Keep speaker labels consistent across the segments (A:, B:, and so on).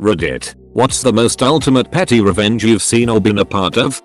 A: Reddit. What's the most ultimate petty revenge you've seen or been a part of?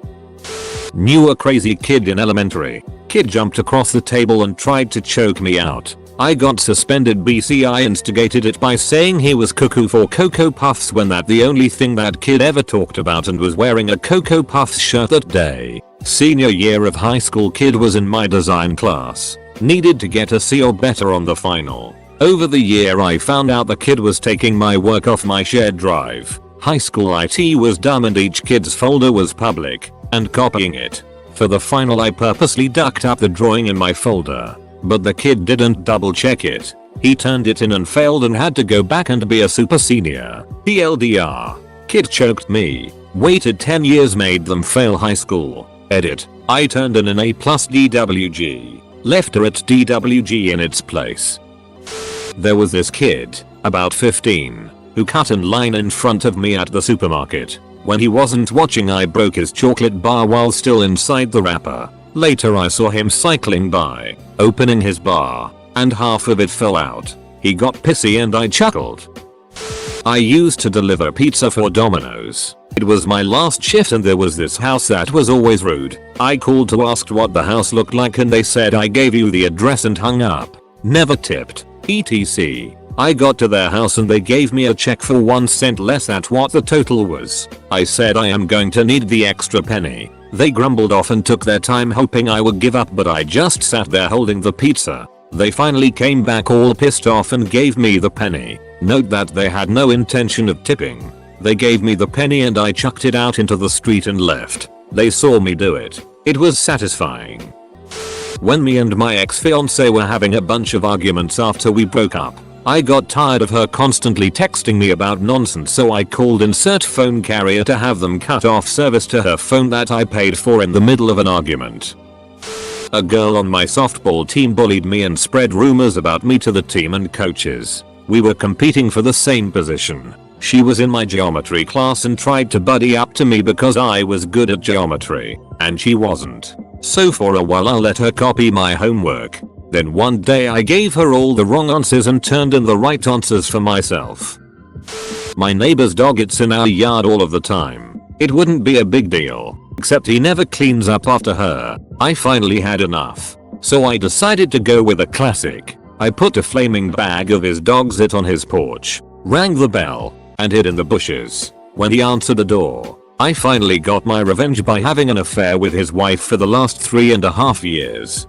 A: Knew a crazy kid in elementary. Kid jumped across the table and tried to choke me out. I got suspended BC. I instigated it by saying he was cuckoo for Cocoa Puffs when that the only thing that kid ever talked about and was wearing a Cocoa Puffs shirt that day. Senior year of high school, kid was in my design class. Needed to get a C or better on the final. Over the year I found out the kid was taking my work off my shared drive. High school IT was dumb and each kid's folder was public, and copying it. For the final I purposely ducked up the drawing in my folder. But the kid didn't double check it. He turned it in and failed and had to go back and be a super senior. TLDR. Kid choked me. Waited 10 years, made them fail high school. Edit. I turned in an A+ DWG. Left her at DWG in its place. There was this kid, about 15, who cut in line in front of me at the supermarket. When he wasn't watching I broke his chocolate bar while still inside the wrapper. Later I saw him cycling by, opening his bar, and half of it fell out. He got pissy and I chuckled. I used to deliver pizza for Domino's. It was my last shift and there was this house that was always rude. I called to ask what the house looked like and they said I gave you the address and hung up. Never tipped. ETC. I got to their house and they gave me a check for 1 cent less at what the total was. I said I am going to need the extra penny. They grumbled off and took their time hoping I would give up, but I just sat there holding the pizza. They finally came back all pissed off and gave me the penny. Note that they had no intention of tipping. They gave me the penny and I chucked it out into the street and left. They saw me do it. It was satisfying. When me and my ex-fiance were having a bunch of arguments after we broke up, I got tired of her constantly texting me about nonsense, so I called insert phone carrier to have them cut off service to her phone that I paid for in the middle of an argument. A girl on my softball team bullied me and spread rumors about me to the team and coaches. We were competing for the same position. She was in my geometry class and tried to buddy up to me because I was good at geometry, and she wasn't. So for a while I let her copy my homework. Then one day I gave her all the wrong answers and turned in the right answers for myself. My neighbor's dog eats in our yard all of the time. It wouldn't be a big deal, except he never cleans up after her. I finally had enough. So I decided to go with a classic. I put a flaming bag of his dog's shit on his porch, rang the bell, and hid in the bushes. When he answered the door, I finally got my revenge by having an affair with his wife for the last 3.5 years.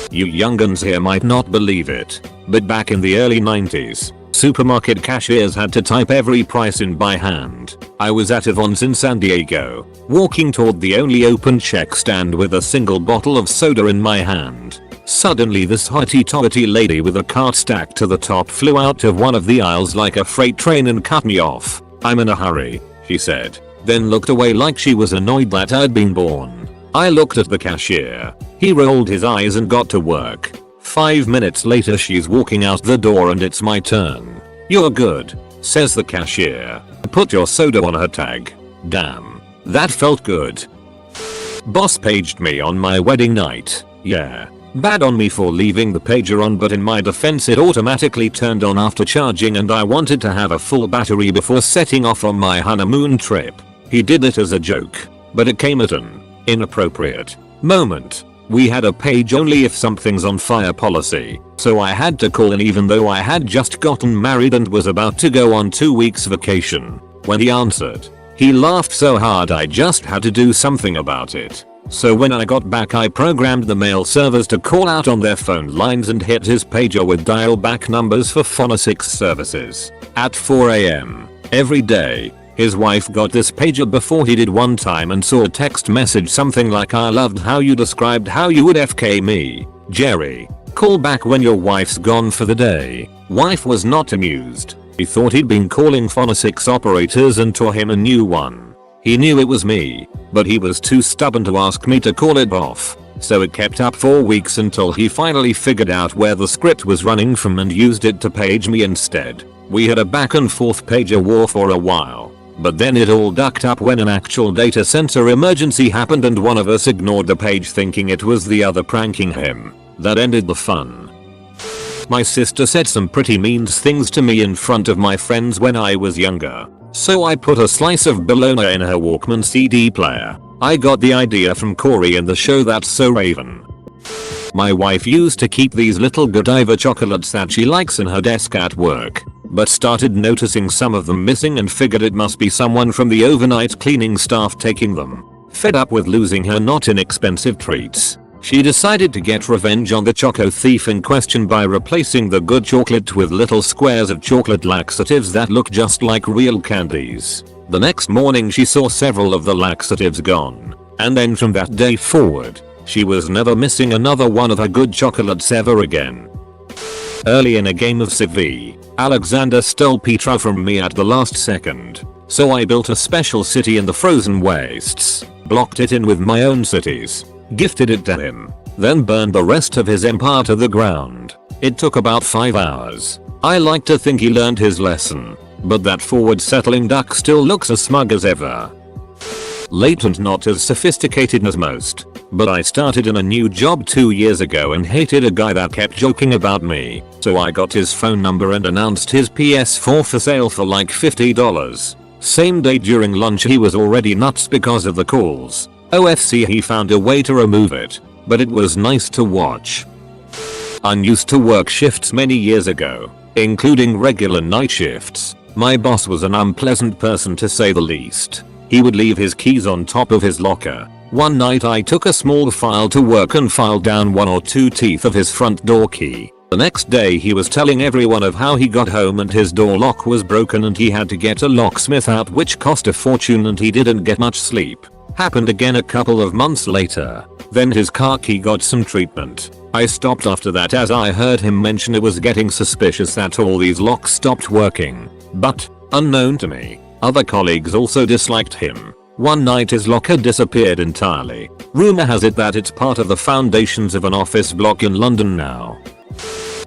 A: You younguns here might not believe it, but back in the early 90s, supermarket cashiers had to type every price in by hand. I was at Yvonne's in San Diego, walking toward the only open check stand with a single bottle of soda in my hand. Suddenly this hoity-toity lady with a cart stacked to the top flew out of one of the aisles like a freight train and cut me off. "I'm in a hurry," she said, then looked away like she was annoyed that I'd been born. I looked at the cashier. He rolled his eyes and got to work. 5 minutes later she's walking out the door and it's my turn. "You're good," says the cashier. "Put your soda on her tag." Damn. That felt good. Boss paged me on my wedding night. Yeah. Bad on me for leaving the pager on, but in my defense it automatically turned on after charging and I wanted to have a full battery before setting off on my honeymoon trip. He did it as a joke, but it came at an inappropriate moment. We had a page only if something's on fire policy, so I had to call in even though I had just gotten married and was about to go on 2 weeks vacation. When he answered, he laughed so hard I just had to do something about it. So when I got back I programmed the mail servers to call out on their phone lines and hit his pager with dial back numbers for phonetics services. At 4 AM every day. His wife got this pager before he did one time and saw a text message something like, "I loved how you described how you would FK me, Jerry. Call back when your wife's gone for the day." Wife was not amused. He thought he'd been calling phonetics operators and tore him a new one. He knew it was me, but he was too stubborn to ask me to call it off. So it kept up 4 weeks until he finally figured out where the script was running from and used it to page me instead. We had a back and forth pager war for a while. But then it all ducked up when an actual data center emergency happened and one of us ignored the page thinking it was the other pranking him. That ended the fun. My sister said some pretty mean things to me in front of my friends when I was younger. So I put a slice of bologna in her Walkman CD player. I got the idea from Corey in the show That's So Raven. My wife used to keep these little Godiva chocolates that she likes in her desk at work, but started noticing some of them missing and figured it must be someone from the overnight cleaning staff taking them. Fed up with losing her not inexpensive treats, she decided to get revenge on the choco thief in question by replacing the good chocolate with little squares of chocolate laxatives that look just like real candies. The next morning she saw several of the laxatives gone, and then from that day forward, she was never missing another one of her good chocolates ever again. Early in a game of Civ, Alexander stole Petra from me at the last second, so I built a special city in the frozen wastes, blocked it in with my own cities, gifted it to him, then burned the rest of his empire to the ground. It took about 5 hours. I like to think he learned his lesson, but that forward settling duck still looks as smug as ever. Late and not as sophisticated as most, but I started in a new job 2 years ago and hated a guy that kept joking about me, so I got his phone number and announced his PS4 for sale for like $50. Same day during lunch he was already nuts because of the calls. OFC he found a way to remove it, but it was nice to watch. I used to work shifts many years ago, including regular night shifts. My boss was an unpleasant person to say the least. He would leave his keys on top of his locker. One night I took a small file to work and filed down 1 or 2 teeth of his front door key. The next day he was telling everyone of how he got home and his door lock was broken and he had to get a locksmith out, which cost a fortune, and he didn't get much sleep. Happened again a couple of months later. Then his car key got some treatment. I stopped after that as I heard him mention it was getting suspicious that all these locks stopped working. But, unknown to me, other colleagues also disliked him. One night his locker disappeared entirely. Rumor has it that it's part of the foundations of an office block in London now.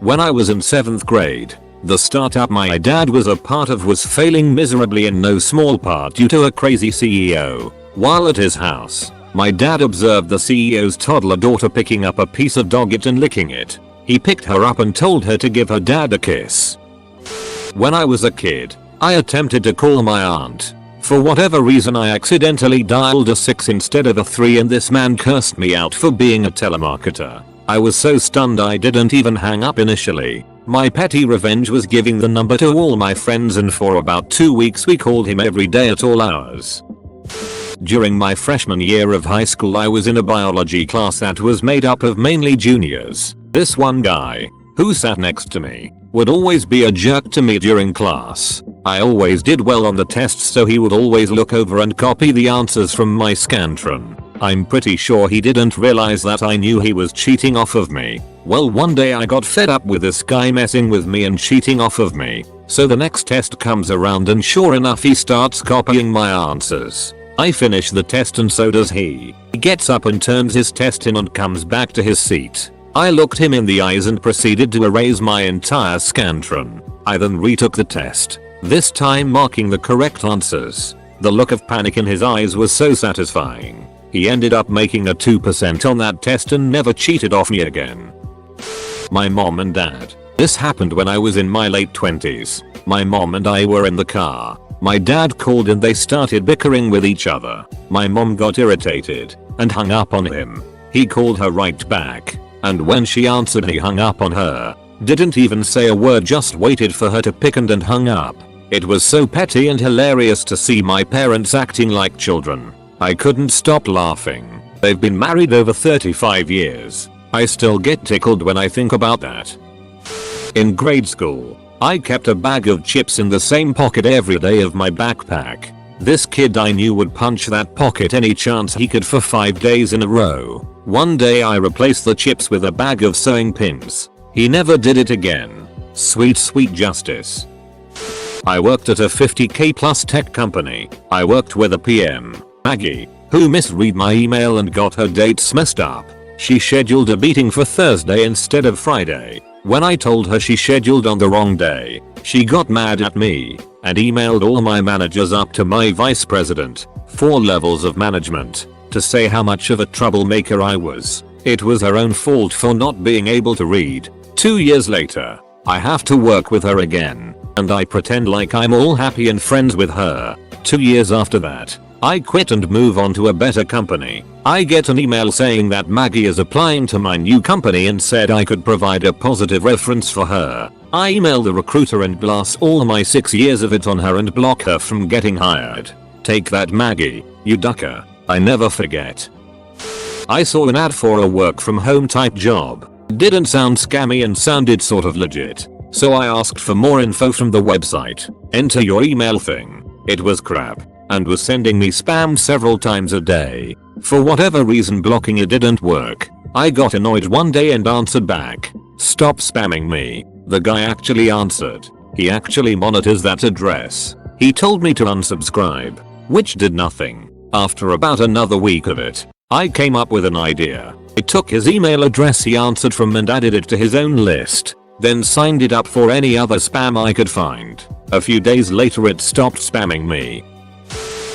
A: When I was in 7th grade, the startup my dad was a part of was failing miserably in no small part due to a crazy CEO. While at his house, my dad observed the CEO's toddler daughter picking up a piece of dogget and licking it. He picked her up and told her to give her dad a kiss. When I was a kid, I attempted to call my aunt. For whatever reason I accidentally dialed a 6 instead of a 3 and this man cursed me out for being a telemarketer. I was so stunned I didn't even hang up initially. My petty revenge was giving the number to all my friends, and for about 2 weeks we called him every day at all hours. During my freshman year of high school I was in a biology class that was made up of mainly juniors. This one guy, who sat next to me, would always be a jerk to me during class. I always did well on the tests, so he would always look over and copy the answers from my Scantron. I'm pretty sure he didn't realize that I knew he was cheating off of me. Well, one day I got fed up with this guy messing with me and cheating off of me. So the next test comes around and sure enough he starts copying my answers. I finish the test and so does he. He gets up and turns his test in and comes back to his seat. I looked him in the eyes and proceeded to erase my entire Scantron. I then retook the test, this time marking the correct answers. The look of panic in his eyes was so satisfying. He ended up making a 2% on that test and never cheated off me again. My mom and dad. This happened when I was in my late 20s. My mom and I were in the car. My dad called and they started bickering with each other. My mom got irritated and hung up on him. He called her right back, and when she answered he hung up on her. Didn't even say a word, just waited for her to pick and hung up. It was so petty and hilarious to see my parents acting like children. I couldn't stop laughing. They've been married over 35 years. I still get tickled when I think about that. In grade school, I kept a bag of chips in the same pocket every day of my backpack. This kid I knew would punch that pocket any chance he could for 5 days in a row. One day I replaced the chips with a bag of sewing pins. He never did it again. Sweet justice. I worked at a 50k plus tech company. I worked with a PM, Maggie, who misread my email and got her dates messed up. She scheduled a meeting for Thursday instead of Friday. When I told her she scheduled on the wrong day, she got mad at me and emailed all my managers up to my vice president, 4 levels of management, to say how much of a troublemaker I was. It was her own fault for not being able to read. 2 years later, I have to work with her again, and I pretend like I'm all happy and friends with her. 2 years after that, I quit and move on to a better company. I get an email saying that Maggie is applying to my new company and said I could provide a positive reference for her. I email the recruiter and blast all my 6 years of it on her and block her from getting hired. Take that, Maggie, you ducker. I never forget. I saw an ad for a work from home type job. Didn't sound scammy and sounded sort of legit. So I asked for more info from the website. Enter your email thing. It was crap and was sending me spam several times a day. For whatever reason, blocking it didn't work. I got annoyed one day and answered back. Stop spamming me. The guy actually answered. He actually monitors that address. He told me to unsubscribe, which did nothing. After about another week of it, I came up with an idea. I took his email address he answered from and added it to his own list, then signed it up for any other spam I could find. A few days later it stopped spamming me.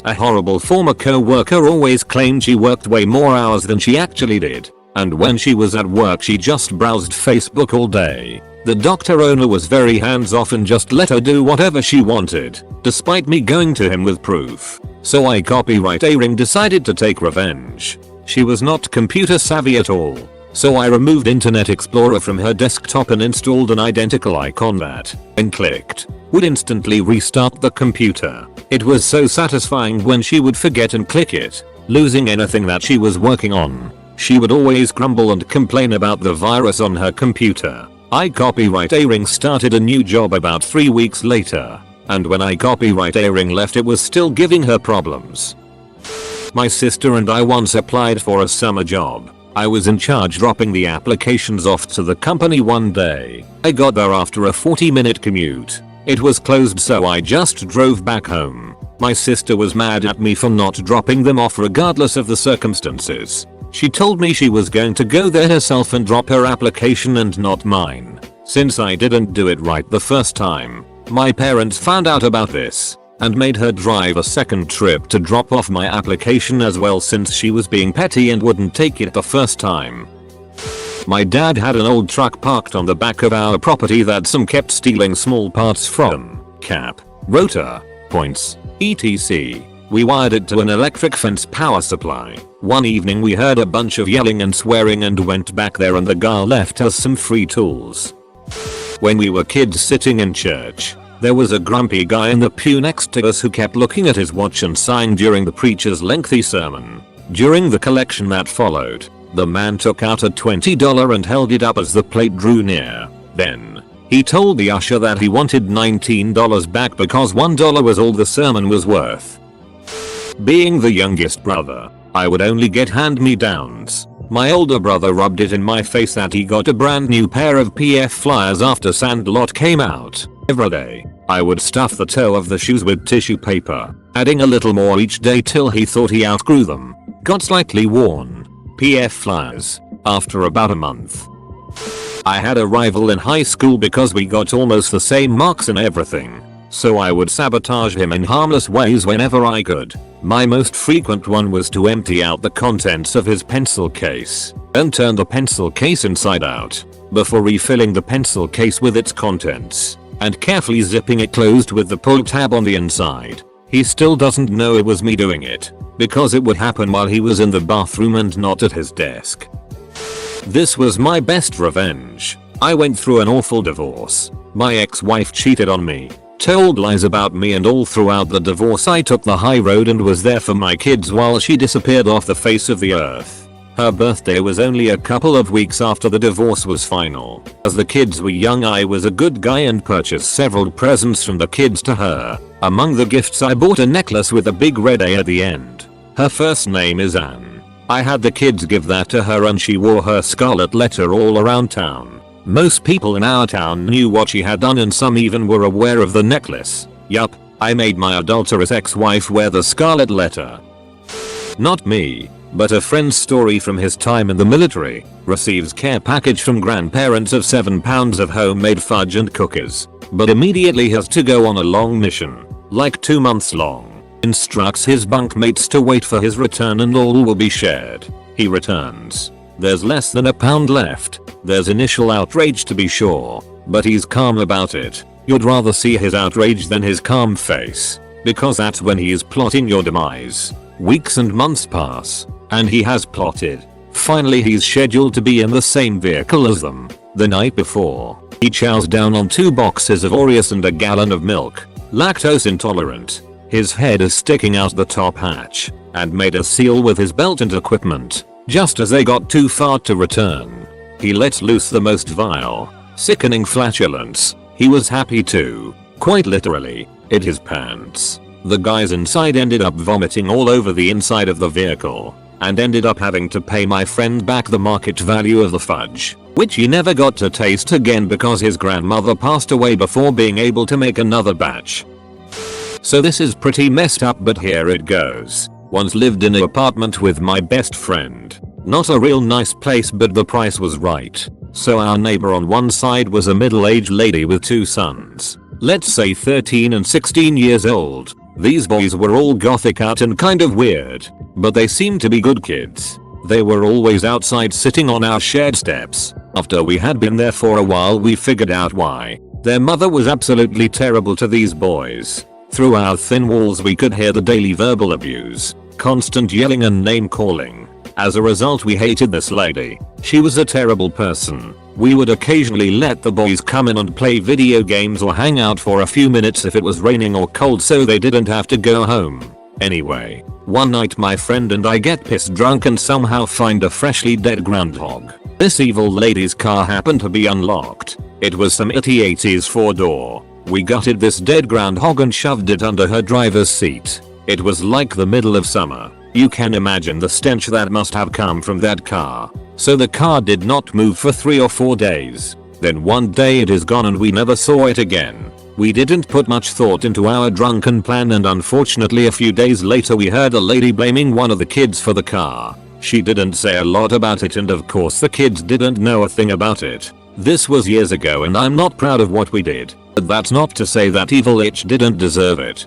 A: A horrible former co-worker always claimed she worked way more hours than she actually did, and when she was at work she just browsed Facebook all day. The doctor owner was very hands-off and just let her do whatever she wanted, despite me going to him with proof. So I, copyright A-ring, decided to take revenge. She was not computer savvy at all, so I removed Internet Explorer from her desktop and installed an identical icon that, when clicked, would instantly restart the computer. It was so satisfying when she would forget and click it, losing anything that she was working on. She would always grumble and complain about the virus on her computer. I, copyright A-ring, started a new job about 3 weeks later, and when I, copyright A-ring, left it was still giving her problems. My sister and I once applied for a summer job. I was in charge dropping the applications off to the company one day. I got there after a 40-minute commute. It was closed, so I just drove back home. My sister was mad at me for not dropping them off regardless of the circumstances. She told me she was going to go there herself and drop her application and not mine. Since I didn't do it right the first time, my parents found out about this and made her drive a second trip to drop off my application as well, since she was being petty and wouldn't take it the first time. My dad had an old truck parked on the back of our property that some kept stealing small parts from, cap, rotor, points, etc. We wired it to an electric fence power supply. One evening we heard a bunch of yelling and swearing and went back there, and the guy left us some free tools. When we were kids sitting in church, there was a grumpy guy in the pew next to us who kept looking at his watch and sighing during the preacher's lengthy sermon. During the collection that followed, the man took out a $20 and held it up as the plate drew near. Then, he told the usher that he wanted $19 back because $1 was all the sermon was worth. Being the youngest brother, I would only get hand-me-downs. My older brother rubbed it in my face that he got a brand new pair of PF flyers after Sandlot came out. Every day, I would stuff the toe of the shoes with tissue paper, adding a little more each day till he thought he outgrew them. Got slightly worn PF flyers after about a month. I had a rival in high school because we got almost the same marks in everything, so I would sabotage him in harmless ways whenever I could. My most frequent one was to empty out the contents of his pencil case and turn the pencil case inside out before refilling the pencil case with its contents and carefully zipping it closed with the pull tab on the inside. He still doesn't know it was me doing it, because it would happen while he was in the bathroom and not at his desk. This was my best revenge. I went through an awful divorce. My ex-wife cheated on me, told lies about me, and all throughout the divorce I took the high road and was there for my kids while she disappeared off the face of the earth. Her birthday was only a couple of weeks after the divorce was final. As the kids were young, I was a good guy and purchased several presents from the kids to her. Among the gifts I bought a necklace with a big red A at the end. Her first name is Anne. I had the kids give that to her and she wore her scarlet letter all around town. Most people in our town knew what she had done and some even were aware of the necklace. Yup, I made my adulterous ex-wife wear the scarlet letter. Not me, but a friend's story from his time in the military. Receives care package from grandparents of 7 pounds of homemade fudge and cookies, but immediately has to go on a long mission, like 2 months long. Instructs his bunkmates to wait for his return and all will be shared. He returns. There's less than a pound left. There's initial outrage to be sure, but he's calm about it. You'd rather see his outrage than his calm face, because that's when he is plotting your demise. Weeks and months pass, and he has plotted. Finally he's scheduled to be in the same vehicle as them. The night before, he chows down on 2 boxes of Oreos and a gallon of milk. Lactose intolerant. His head is sticking out the top hatch, and made a seal with his belt and equipment. Just as they got too far to return, he lets loose the most vile, sickening flatulence. He was happy to, quite literally, eat his pants. The guys inside ended up vomiting all over the inside of the vehicle, and ended up having to pay my friend back the market value of the fudge, which he never got to taste again because his grandmother passed away before being able to make another batch. So this is pretty messed up, but here it goes. Once lived in an apartment with my best friend. Not a real nice place, but the price was right. So our neighbor on one side was a middle-aged lady with 2 sons. Let's say 13 and 16 years old. These boys were all gothic out and kind of weird, but they seemed to be good kids. They were always outside sitting on our shared steps. After we had been there for a while, we figured out why. Their mother was absolutely terrible to these boys. Through our thin walls we could hear the daily verbal abuse, constant yelling and name calling. As a result, we hated this lady. She was a terrible person. We would occasionally let the boys come in and play video games or hang out for a few minutes if it was raining or cold, so they didn't have to go home. Anyway, one night my friend and I get pissed drunk and somehow find a freshly dead groundhog. This evil lady's car happened to be unlocked. It was some itty 80s 4-door. We gutted this dead groundhog and shoved it under her driver's seat. It was like the middle of summer. You can imagine the stench that must have come from that car. So the car did not move for 3 or 4 days. Then one day it is gone and we never saw it again. We didn't put much thought into our drunken plan, and unfortunately a few days later we heard a lady blaming one of the kids for the car. She didn't say a lot about it, and of course the kids didn't know a thing about it. This was years ago and I'm not proud of what we did. But that's not to say that evil itch didn't deserve it.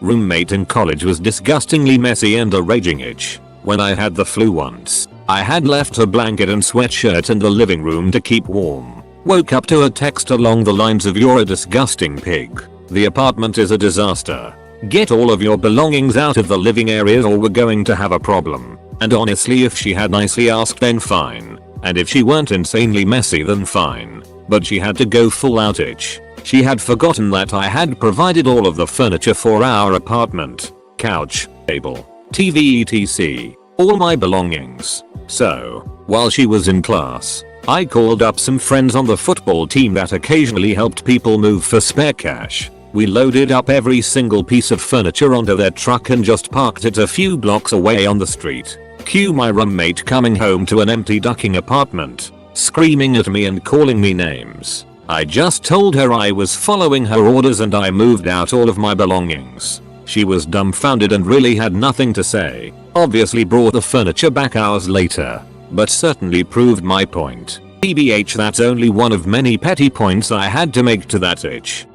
A: Roommate in college was disgustingly messy and a raging itch. When I had the flu once, I had left a blanket and sweatshirt in the living room to keep warm. Woke up to a text along the lines of "You're a disgusting pig. The apartment is a disaster. Get all of your belongings out of the living area or we're going to have a problem." And honestly, if she had nicely asked, then fine. And if she weren't insanely messy, then fine. But she had to go full out itch. She had forgotten that I had provided all of the furniture for our apartment. Couch, table, TV etc. All my belongings. So, while she was in class, I called up some friends on the football team that occasionally helped people move for spare cash. We loaded up every single piece of furniture onto their truck and just parked it a few blocks away on the street. Cue my roommate coming home to an empty ducking apartment, screaming at me and calling me names. I just told her I was following her orders and I moved out all of my belongings. She was dumbfounded and really had nothing to say. Obviously brought the furniture back hours later, but certainly proved my point. TBH, that's only one of many petty points I had to make to that itch.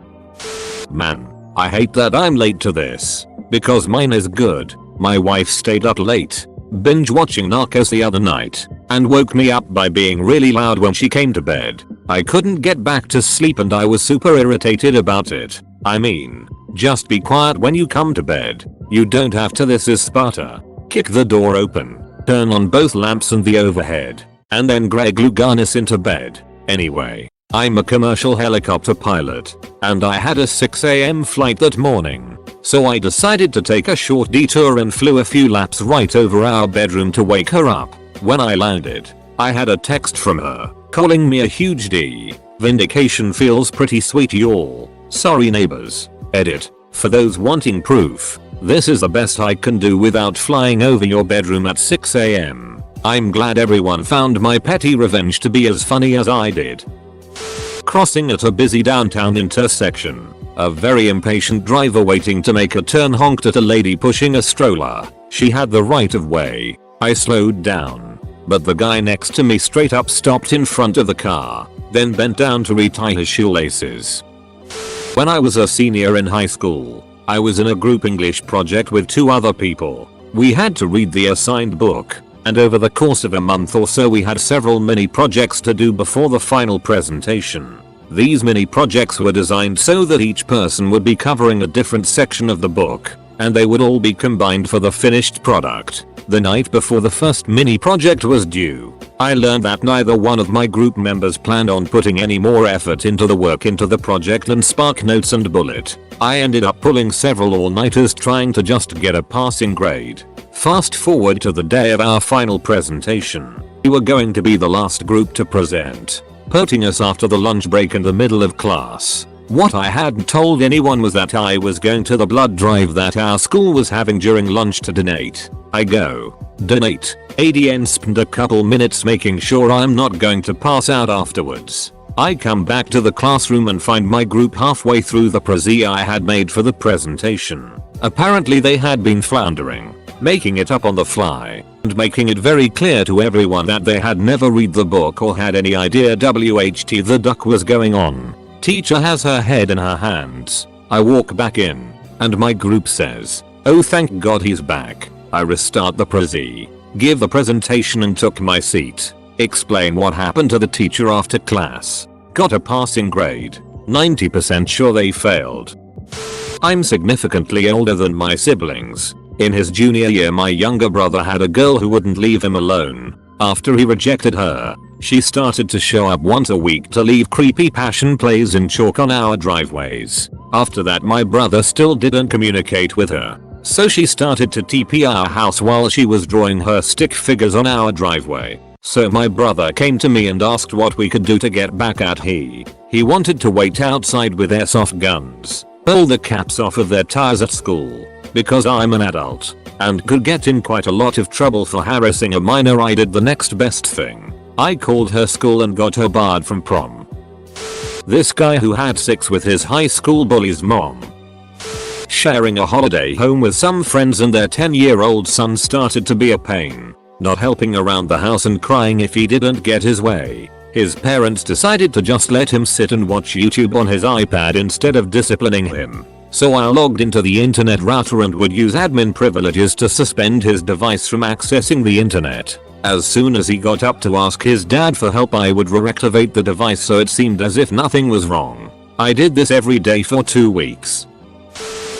A: Man, I hate that I'm late to this, because mine is good. My wife stayed up late, binge watching Narcos the other night, and woke me up by being really loud when she came to bed. I couldn't get back to sleep and I was super irritated about it. I mean, just be quiet when you come to bed. You don't have to. This is Sparta. Kick the door open, turn on both lamps and the overhead, and then Greg Louganis into bed. Anyway, I'm a commercial helicopter pilot, and I had a 6 AM flight that morning. So I decided to take a short detour and flew a few laps right over our bedroom to wake her up. When I landed, I had a text from her, calling me a huge D. Vindication feels pretty sweet, y'all. Sorry neighbors. Edit. For those wanting proof, this is the best I can do without flying over your bedroom at 6 AM. I'm glad everyone found my petty revenge to be as funny as I did. Crossing at a busy downtown intersection, a very impatient driver waiting to make a turn honked at a lady pushing a stroller. She had the right of way. I slowed down, but the guy next to me straight up stopped in front of the car, then bent down to retie his shoelaces. When I was a senior in high school, I was in a group English project with 2 other people. We had to read the assigned book. and over the course of a month or so we had several mini projects to do before the final presentation. These mini projects were designed so that each person would be covering a different section of the book, and they would all be combined for the finished product. The night before the first mini project was due, I learned that neither one of my group members planned on putting any more effort into the project than spark notes and bullet. I ended up pulling several all-nighters trying to just get a passing grade. Fast forward to the day of our final presentation. We were going to be the last group to present, putting us after the lunch break in the middle of class. What I hadn't told anyone was that I was going to the blood drive that our school was having during lunch to donate. I go, donate, ADN spend a couple minutes making sure I'm not going to pass out afterwards. I come back to the classroom and find my group halfway through the prezi I had made for the presentation. Apparently they had been floundering, making it up on the fly, and making it very clear to everyone that they had never read the book or had any idea WHT the duck was going on. Teacher has her head in her hands. I walk back in, and my group says, "Oh thank God he's back." I restart the prezi, give the presentation and took my seat. Explain what happened to the teacher after class. Got a passing grade. 90% sure they failed. I'm significantly older than my siblings. In his junior year my younger brother had a girl who wouldn't leave him alone. After he rejected her, she started to show up once a week to leave creepy passion plays in chalk on our driveways. After that my brother still didn't communicate with her, so she started to TP our house while she was drawing her stick figures on our driveway. So my brother came to me and asked what we could do to get back at he wanted to wait outside with airsoft guns, pull the caps off of their tires at school, because I'm an adult, and could get in quite a lot of trouble for harassing a minor. I did the next best thing. I called her school and got her barred from prom. This guy who had sex with his high school bully's mom. Sharing a holiday home with some friends and their 10-year-old son started to be a pain, not helping around the house and crying if he didn't get his way. His parents decided to just let him sit and watch YouTube on his iPad instead of disciplining him. So I logged into the internet router and would use admin privileges to suspend his device from accessing the internet. As soon as he got up to ask his dad for help I would reactivate the device so it seemed as if nothing was wrong. I did this every day for 2 weeks.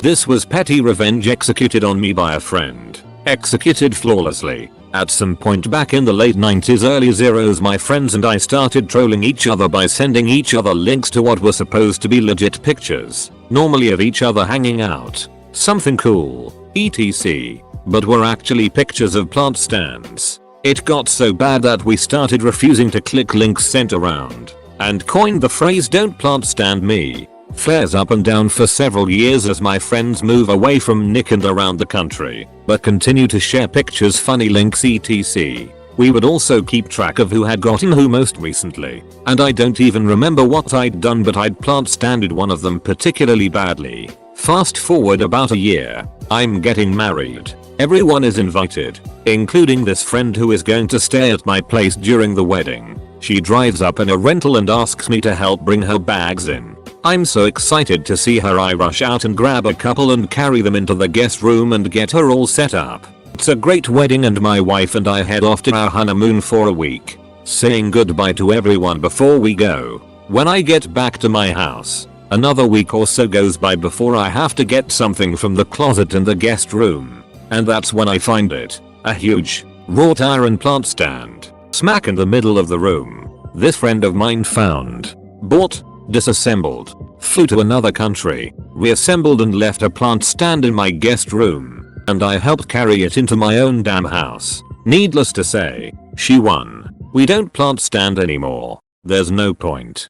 A: This was petty revenge executed on me by a friend. Executed flawlessly. At some point back in the late 90s early zeros my friends and I started trolling each other by sending each other links to what were supposed to be legit pictures, normally of each other hanging out, something cool, etc. but were actually pictures of plant stands. It got so bad that we started refusing to click links sent around, and coined the phrase "don't plant stand me." Flares up and down for several years as my friends move away from Nick and around the country, but continue to share pictures, funny links, etc. We would also keep track of who had gotten who most recently, and I don't even remember what I'd done, but I'd plant standed one of them particularly badly. Fast forward about a year, I'm getting married. Everyone is invited, including this friend who is going to stay at my place during the wedding. She drives up in a rental and asks me to help bring her bags in. I'm so excited to see her I rush out and grab a couple and carry them into the guest room and get her all set up. It's a great wedding and my wife and I head off to our honeymoon for a week, saying goodbye to everyone before we go. When I get back to my house, another week or so goes by before I have to get something from the closet in the guest room. And that's when I find it. A huge, wrought iron plant stand, smack in the middle of the room. This friend of mine found, bought, disassembled, flew to another country, reassembled and left a plant stand in my guest room, and I helped carry it into my own damn house. Needless to say, she won. We don't plant stand anymore. There's no point.